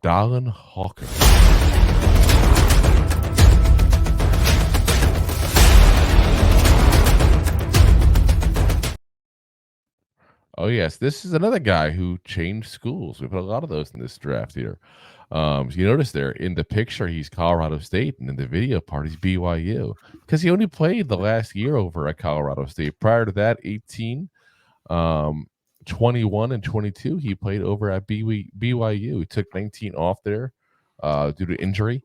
Dallin Holker. Oh, yes. This is another guy who changed schools. We put a lot of those in this draft here. You notice there in the picture, he's Colorado State, and in the video part, he's BYU because he only played the last year over at Colorado State. Prior to that, 18, 21, and 22, he played over at BYU. He took 19 off there due to injury.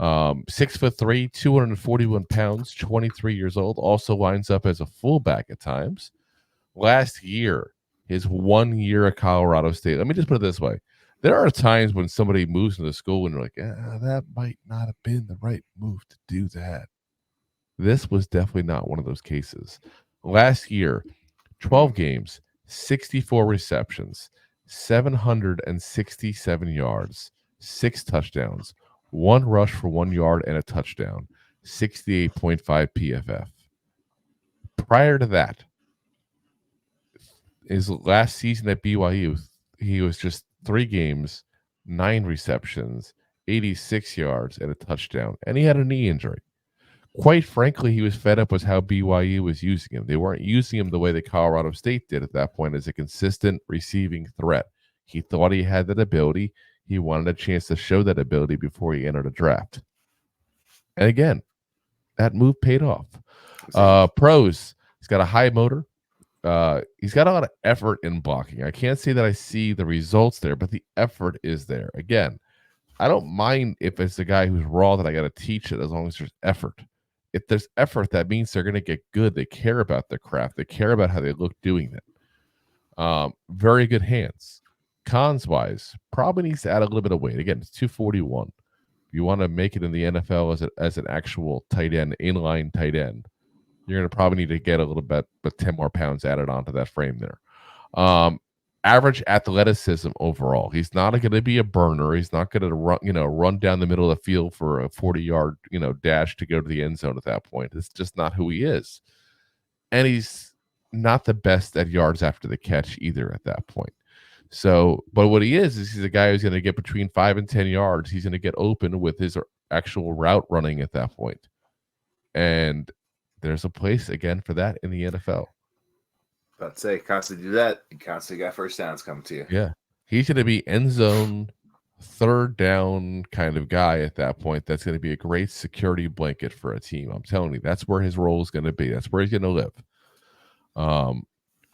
6'3", 241 pounds, 23 years old. Also lines up as a fullback at times. Last year, his 1 year at Colorado State. Let me just put it this way. There are times when somebody moves into school and you're like, that might not have been the right move to do that. This was definitely not one of those cases. Last year, 12 games, 64 receptions, 767 yards, 6 touchdowns, 1 rush for 1 yard and a touchdown, 68.5 PFF. Prior to that, his last season at BYU, he was just 3 games, 9 receptions, 86 yards, and a touchdown. And he had a knee injury. Quite frankly, he was fed up with how BYU was using him. They weren't using him the way that Colorado State did at that point as a consistent receiving threat. He thought he had that ability. He wanted a chance to show that ability before he entered a draft. And again, that move paid off. Pros, he's got a high motor. He's got a lot of effort in blocking. I can't say that I see the results there, but the effort is there. Again, I don't mind if it's a guy who's raw that I got to teach it as long as there's effort. If there's effort, that means they're going to get good. They care about their craft. They care about how they look doing it. Very good hands. Cons-wise, probably needs to add a little bit of weight. Again, it's 241. If you want to make it in the NFL as an actual tight end, inline tight end, you're going to probably need to get a little bit, but 10 more pounds added onto that frame there. Average athleticism overall. He's not going to be a burner. He's not going to run down the middle of the field for a 40-yard, dash to go to the end zone at that point. It's just not who he is. And he's not the best at yards after the catch either at that point. So, but what he is he's a guy who's going to get between 5 and 10 yards. He's going to get open with his actual route running at that point. And there's a place, again, for that in the NFL. About to say, constantly do that, and constantly got first downs coming to you. Yeah. He's going to be end zone, third down kind of guy at that point. That's going to be a great security blanket for a team. I'm telling you, that's where his role is going to be. That's where he's going to live.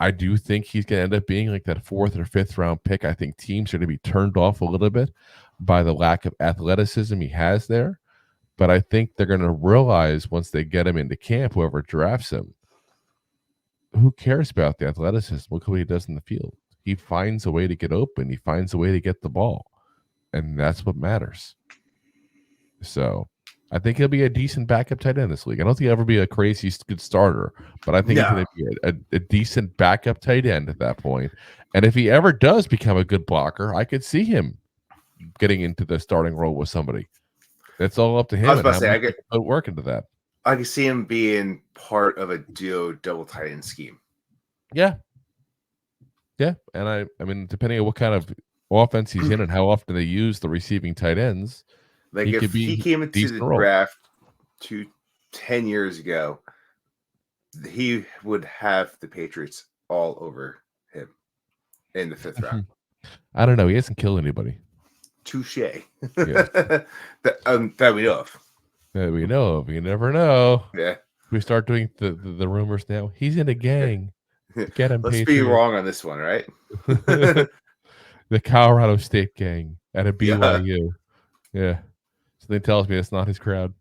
I do think he's going to end up being like that 4th or 5th round pick. I think teams are going to be turned off a little bit by the lack of athleticism he has there. But I think they're going to realize once they get him into camp, whoever drafts him, who cares about the athleticism? Look what he does in the field. He finds a way to get open. He finds a way to get the ball. And that's what matters. So I think he'll be a decent backup tight end this league. I don't think he'll ever be a crazy good starter, but I think he's going to be a decent backup tight end at that point. And if he ever does become a good blocker, I could see him getting into the starting role with somebody. It's all up to him. I was about to say, I could put work into that. I can see him being part of a duo double tight end scheme. Yeah. Yeah. And I mean, depending on what kind of offense he's in and how often they use the receiving tight ends. Like if he came into the draft 10 years ago, he would have the Patriots all over him in the 5th round. I don't know. He hasn't killed anybody. Touche. Yeah. that we know of. That we know of. You never know. Yeah. We start doing the rumors now. He's in a gang. Get him. Let's be wrong on this one, right? The Colorado State gang at a BYU. Yeah. Something tells me it's not his crowd.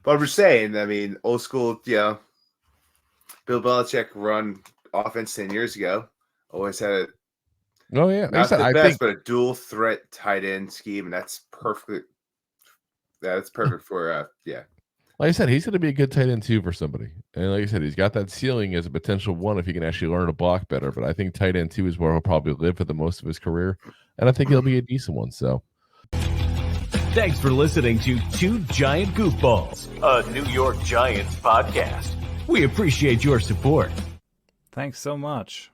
But I'm just saying, I mean, old school, Bill Belichick run offense 10 years ago. Always had a not the best, but a dual threat tight end scheme, and that's perfect. That's perfect for Like I said, he's going to be a good tight end too for somebody. And like I said, he's got that ceiling as a potential one if he can actually learn to block better. But I think tight end 2 is where he'll probably live for the most of his career, and I think he'll be a decent one. So, thanks for listening to Two Giant Goofballs, a New York Giants podcast. We appreciate your support. Thanks so much.